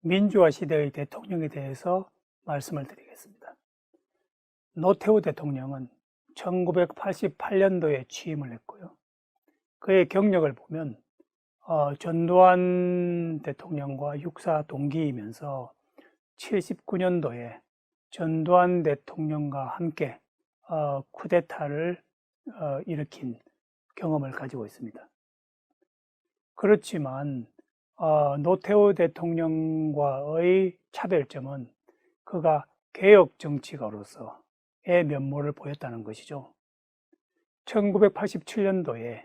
민주화 시대의 대통령에 대해서 말씀을 드리겠습니다. 노태우 대통령은 1988년도에 취임을 했고요. 그의 경력을 보면 전두환 대통령과 육사 동기이면서 79년도에 전두환 대통령과 함께 쿠데타를 일으킨 경험을 가지고 있습니다. 그렇지만 노태우 대통령과의 차별점은 그가 개혁 정치가로서의 면모를 보였다는 것이죠. 1987년도에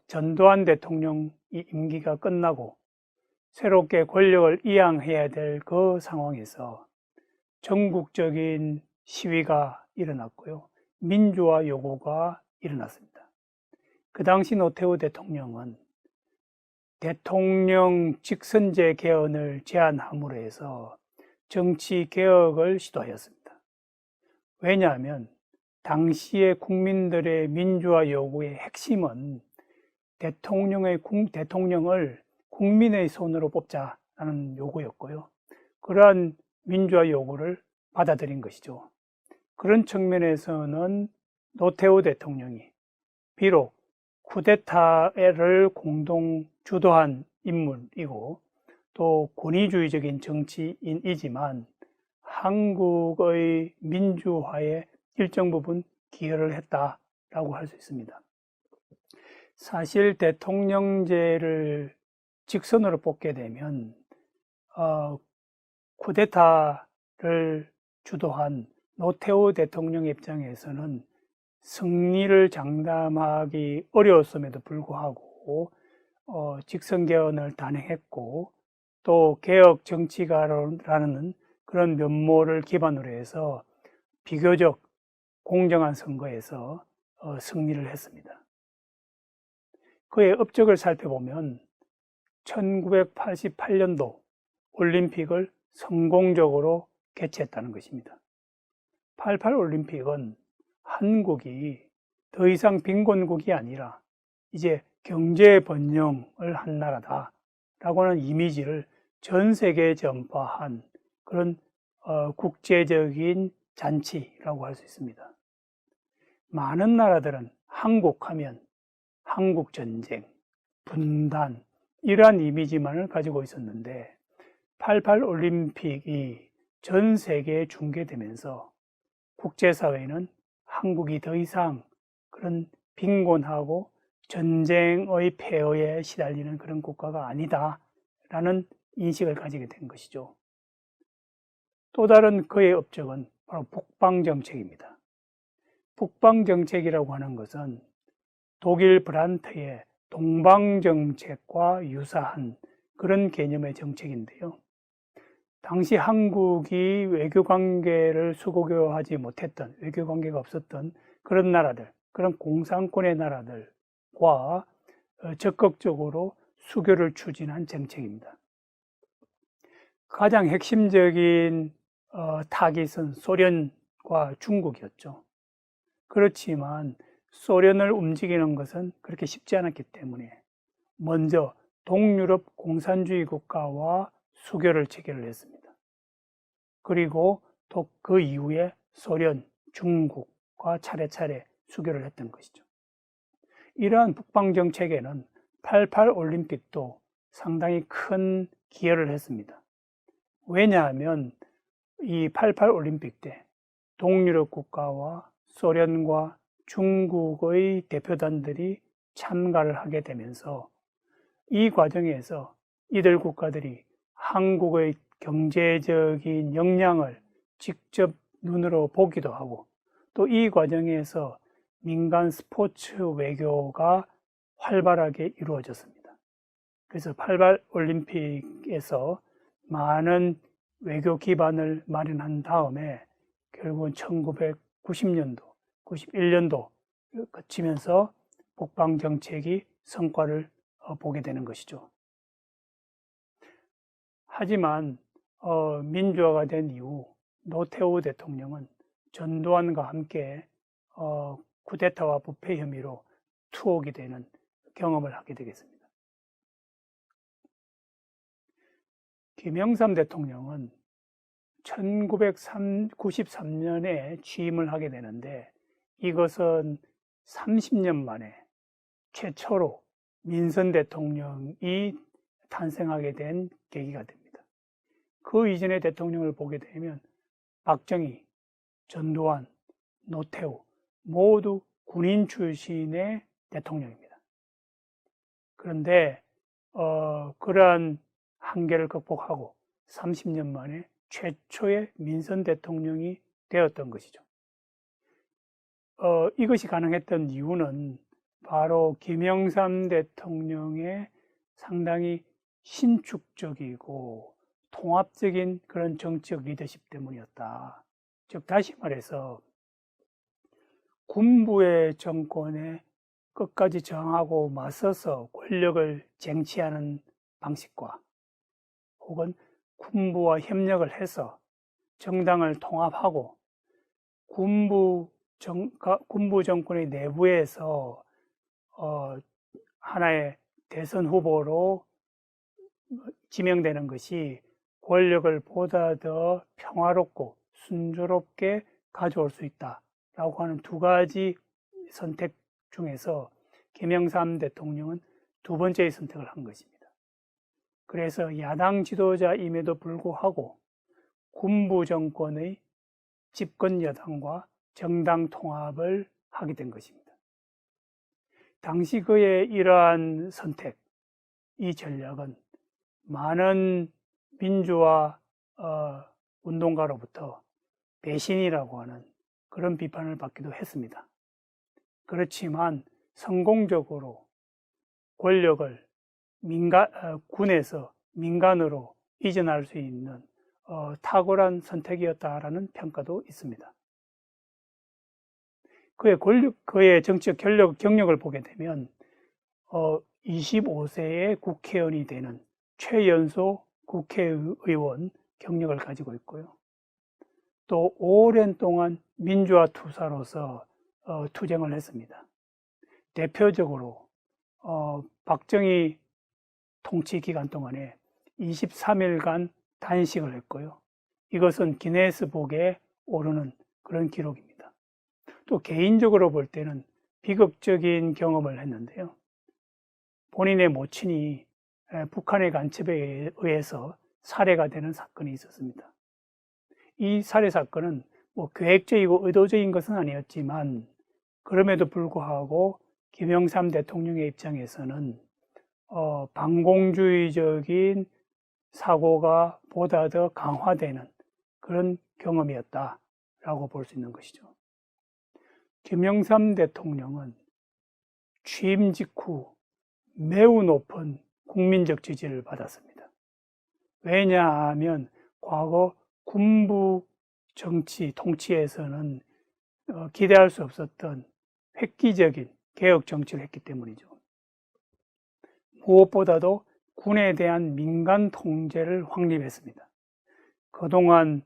전두환 대통령 임기가 끝나고 새롭게 권력을 이양해야 될 그 상황에서 전국적인 시위가 일어났고요. 민주화 요구가 일어났습니다. 그 당시 노태우 대통령은 대통령 직선제 개헌을 제안함으로 해서 정치 개혁을 시도하였습니다. 왜냐하면 당시의 국민들의 민주화 요구의 핵심은 대통령을 국민의 손으로 뽑자라는 요구였고요. 그러한 민주화 요구를 받아들인 것이죠. 그런 측면에서는 노태우 대통령이 비록 쿠데타를 공동 주도한 인물이고 또 권위주의적인 정치인이지만 한국의 민주화에 일정 부분 기여를 했다라고 할 수 있습니다. 사실 대통령제를 직선으로 뽑게 되면 쿠데타를 주도한 노태우 대통령 입장에서는 승리를 장담하기 어려웠음에도 불구하고 직선 개헌을 단행했고 또 개혁 정치가라는 그런 면모를 기반으로 해서 비교적 공정한 선거에서 승리를 했습니다. 그의 업적을 살펴보면 1988년도 올림픽을 성공적으로 개최했다는 것입니다. 88 올림픽은 한국이 더 이상 빈곤국이 아니라 이제 경제 번영을 한 나라다라고 하는 이미지를 전 세계에 전파한 그런 국제적인 잔치라고 할 수 있습니다. 많은 나라들은 한국하면 한국 전쟁, 분단 이러한 이미지만을 가지고 있었는데 88 올림픽이 전 세계에 중계되면서 국제사회는 한국이 더 이상 그런 빈곤하고 전쟁의 폐허에 시달리는 그런 국가가 아니다라는 인식을 가지게 된 것이죠. 또 다른 그의 업적은 바로 북방정책입니다. 북방정책이라고 하는 것은 독일 브란트의 동방정책과 유사한 그런 개념의 정책인데요. 당시 한국이 외교관계를 수고하지 못했던, 외교관계가 없었던 그런 나라들, 그런 공산권의 나라들과 적극적으로 수교를 추진한 정책입니다. 가장 핵심적인 타깃은 소련과 중국이었죠. 그렇지만 소련을 움직이는 것은 그렇게 쉽지 않았기 때문에 먼저 동유럽 공산주의 국가와 수교를 체결을 했습니다. 그리고 또 그 이후에 소련, 중국과 차례차례 수교를 했던 것이죠. 이러한 북방정책에는 88 올림픽도 상당히 큰 기여를 했습니다. 왜냐하면 이 88 올림픽 때 동유럽 국가와 소련과 중국의 대표단들이 참가를 하게 되면서 이 과정에서 이들 국가들이 한국의 경제적인 역량을 직접 눈으로 보기도 하고 또 이 과정에서 민간 스포츠 외교가 활발하게 이루어졌습니다. 그래서 88 올림픽에서 많은 외교 기반을 마련한 다음에 결국은 1990년도, 91년도 거치면서 북방 정책이 성과를 보게 되는 것이죠. 하지만 민주화가 된 이후 노태우 대통령은 전두환과 함께 쿠데타와 부패 혐의로 투옥이 되는 경험을 하게 되겠습니다. 김영삼 대통령은 1993년에 취임을 하게 되는데 이것은 30년 만에 최초로 민선 대통령이 탄생하게 된 계기가 됩니다. 그 이전의 대통령을 보게 되면 박정희, 전두환, 노태우 모두 군인 출신의 대통령입니다. 그런데 그러한 한계를 극복하고 30년 만에 최초의 민선 대통령이 되었던 것이죠. 이것이 가능했던 이유는 바로 김영삼 대통령의 상당히 신축적이고 통합적인 그런 정치적 리더십 때문이었다. 즉 다시 말해서 군부의 정권에 끝까지 저항하고 맞서서 권력을 쟁취하는 방식과 혹은 군부와 협력을 해서 정당을 통합하고 군부 정권의 내부에서 하나의 대선 후보로 지명되는 것이 권력을 보다 더 평화롭고 순조롭게 가져올 수 있다라고 하는 두 가지 선택 중에서 김영삼 대통령은 두 번째의 선택을 한 것입니다. 그래서 야당 지도자임에도 불구하고 군부 정권의 집권 여당과 정당 통합을 하게 된 것입니다. 당시 그의 이러한 선택, 이 전략은 많은 민주화 운동가로부터 배신이라고 하는 그런 비판을 받기도 했습니다. 그렇지만 성공적으로 권력을 군에서 민간으로 이전할 수 있는 탁월한 선택이었다라는 평가도 있습니다. 그의 정치적 경력을 보게 되면 25세에 국회의원이 되는 최연소 국회의원 경력을 가지고 있고요. 또 오랜 동안 민주화 투사로서 투쟁을 했습니다. 대표적으로 박정희 통치 기간 동안에 23일간 단식을 했고요. 이것은 기네스북에 오르는 그런 기록입니다. 또 개인적으로 볼 때는 비극적인 경험을 했는데요. 본인의 모친이 북한의 간첩에 의해서 살해가 되는 사건이 있었습니다. 이 살해 사건은 계획적이고 의도적인 것은 아니었지만 그럼에도 불구하고 김영삼 대통령의 입장에서는 반공주의적인 사고가 보다 더 강화되는 그런 경험이었다라고 볼 수 있는 것이죠. 김영삼 대통령은 취임 직후 매우 높은 국민적 지지를 받았습니다. 왜냐하면 과거 군부 정치, 통치에서는 기대할 수 없었던 획기적인 개혁 정치를 했기 때문이죠. 무엇보다도 군에 대한 민간 통제를 확립했습니다. 그동안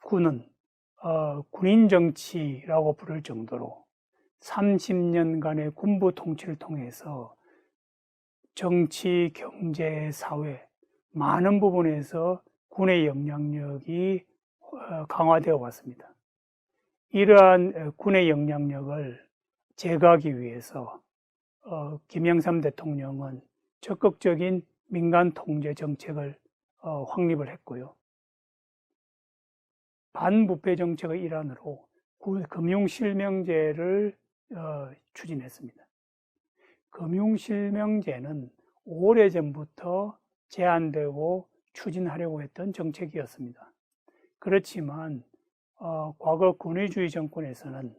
군은 군인 정치라고 부를 정도로 30년간의 군부 통치를 통해서 정치, 경제, 사회 많은 부분에서 군의 영향력이 강화되어 왔습니다. 이러한 군의 영향력을 제거하기 위해서 김영삼 대통령은 적극적인 민간 통제 정책을 확립을 했고요. 반부패 정책의 일환으로 금융실명제를 추진했습니다. 금융실명제는 오래전부터 제안되고 추진하려고 했던 정책이었습니다. 그렇지만 과거 권위주의 정권에서는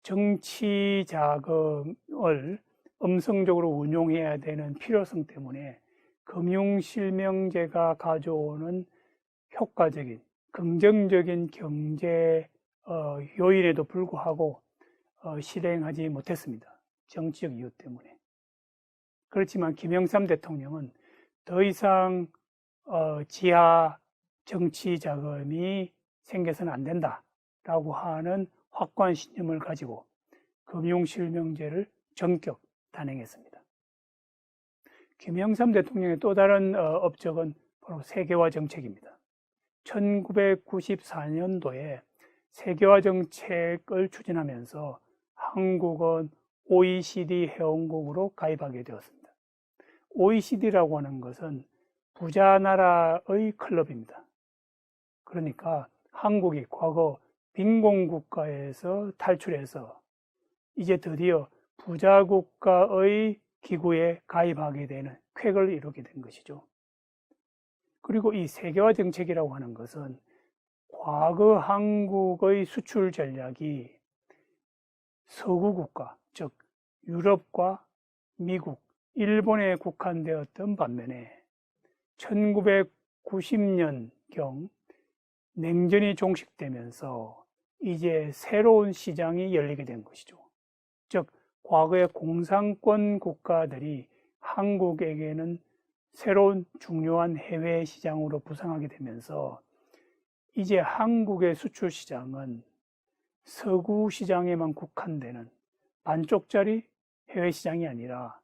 정치 자금을 음성적으로 운용해야 되는 필요성 때문에 금융실명제가 가져오는 효과적인 긍정적인 경제 요인에도 불구하고 실행하지 못했습니다. 정치적 이유 때문에. 그렇지만 김영삼 대통령은 더 이상 지하 정치 자금이 생겨서는 안 된다라고 하는 확고한 신념을 가지고 금융실명제를 전격 단행했습니다. 김영삼 대통령의 또 다른 업적은 바로 세계화 정책입니다. 1994년도에 세계화 정책을 추진하면서 한국은 OECD 회원국으로 가입하게 되었습니다. OECD라고 하는 것은 부자 나라의 클럽입니다. 그러니까 한국이 과거 빈곤국가에서 탈출해서 이제 드디어 부자국가의 기구에 가입하게 되는 쾌거를 이루게 된 것이죠. 그리고 이 세계화 정책이라고 하는 것은 과거 한국의 수출 전략이 서구 국가, 즉 유럽과 미국, 일본에 국한되었던 반면에 1990년경 냉전이 종식되면서 이제 새로운 시장이 열리게 된 것이죠. 즉 과거의 공산권 국가들이 한국에게는 새로운 중요한 해외 시장으로 부상하게 되면서 이제 한국의 수출 시장은 서구 시장에만 국한되는 반쪽짜리 해외 시장이 아니라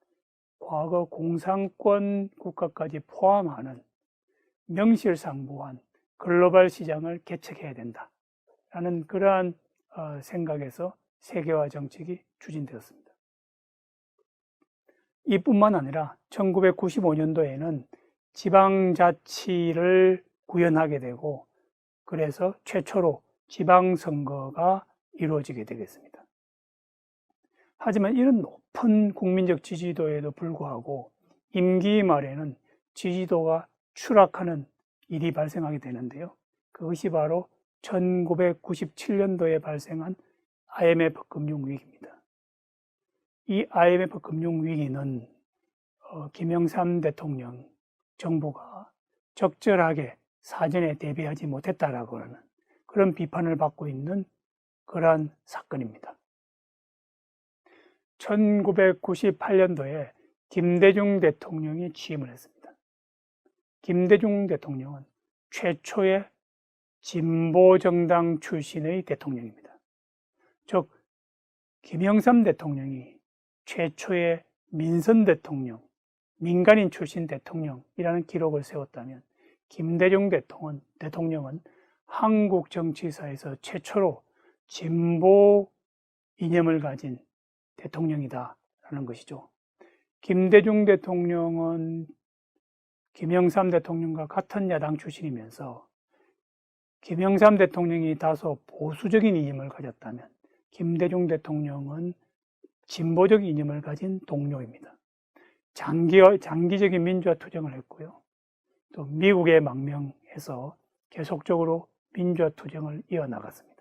과거 공산권 국가까지 포함하는 명실상부한 글로벌 시장을 개척해야 된다라는 그러한 생각에서 세계화 정책이 추진되었습니다. 이뿐만 아니라 1995년도에는 지방자치를 구현하게 되고 그래서 최초로 지방선거가 이루어지게 되겠습니다. 하지만 이런 높은 국민적 지지도에도 불구하고 임기 말에는 지지도가 추락하는 일이 발생하게 되는데요. 그것이 바로 1997년도에 발생한 IMF 금융위기입니다. 이 IMF 금융위기는 김영삼 대통령 정부가 적절하게 사전에 대비하지 못했다라고 하는 그런 비판을 받고 있는 그러한 사건입니다. 1998년도에 김대중 대통령이 취임을 했습니다. 김대중 대통령은 최초의 진보정당 출신의 대통령입니다. 즉 김영삼 대통령이 최초의 민선 대통령, 민간인 출신 대통령이라는 기록을 세웠다면 김대중 대통령은 한국 정치사에서 최초로 진보 이념을 가진 대통령이다라는 것이죠. 김대중 대통령은 김영삼 대통령과 같은 야당 출신이면서 김영삼 대통령이 다소 보수적인 이념을 가졌다면 김대중 대통령은 진보적 이념을 가진 동료입니다. 장기적인 민주화 투쟁을 했고요. 또 미국에 망명해서 계속적으로 민주화 투쟁을 이어나갔습니다.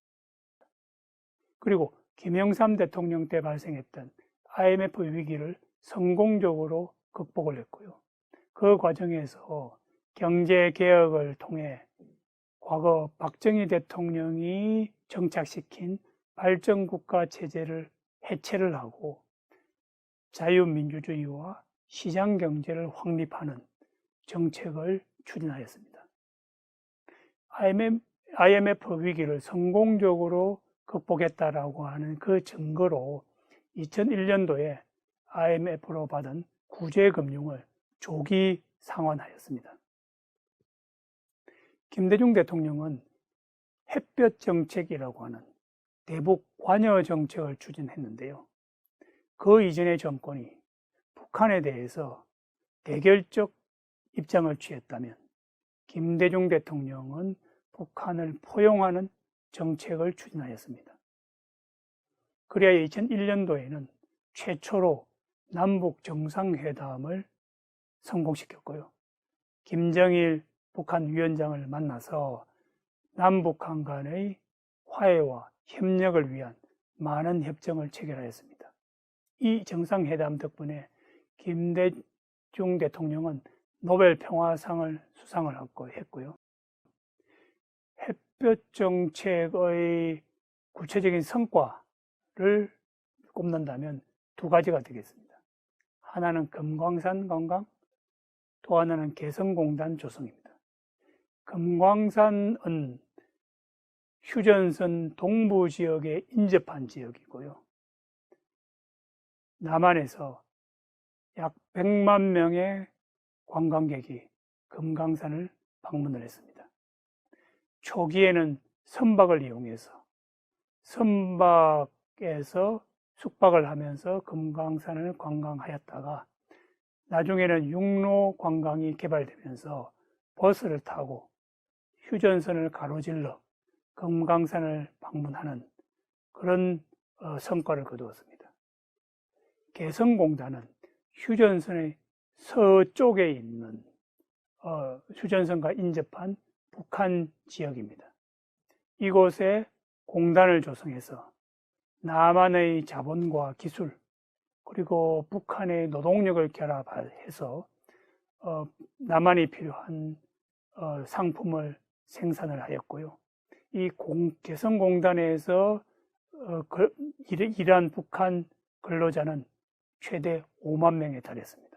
그리고 김영삼 대통령 때 발생했던 IMF 위기를 성공적으로 극복을 했고요. 그 과정에서 경제개혁을 통해 과거 박정희 대통령이 정착시킨 발전국가 체제를 해체를 하고 자유민주주의와 시장경제를 확립하는 정책을 추진하였습니다. IMF 위기를 성공적으로 극복했다라고 하는 그 증거로 2001년도에 IMF로 받은 구제금융을 조기 상환하였습니다. 김대중 대통령은 햇볕 정책이라고 하는 대북 관여 정책을 추진했는데요. 그 이전의 정권이 북한에 대해서 대결적 입장을 취했다면 김대중 대통령은 북한을 포용하는 정책을 추진하였습니다. 그래야 2001년도에는 최초로 남북 정상회담을 성공시켰고요. 김정일 북한 위원장을 만나서 남북한 간의 화해와 협력을 위한 많은 협정을 체결하였습니다. 이 정상회담 덕분에 김대중 대통령은 노벨 평화상을 수상을 했고요. 햇볕 정책의 구체적인 성과를 꼽는다면 두 가지가 되겠습니다. 하나는 금광산 관광, 또 하나는 개성공단 조성입니다. 금광산은 휴전선 동부 지역에 인접한 지역이고요. 남한에서 약 100만 명의 관광객이 금강산을 방문을 했습니다. 초기에는 선박을 이용해서 선박에서 숙박을 하면서 금강산을 관광하였다가 나중에는 육로 관광이 개발되면서 버스를 타고 휴전선을 가로질러 금강산을 방문하는 그런 성과를 거두었습니다. 개성공단은 휴전선의 서쪽에 있는 휴전선과 인접한 북한 지역입니다. 이곳에 공단을 조성해서 남한의 자본과 기술 그리고 북한의 노동력을 결합해서 남한이 필요한 상품을 생산을 하였고요. 이 개성공단에서 일한 북한 근로자는 최대 5만 명에 달했습니다.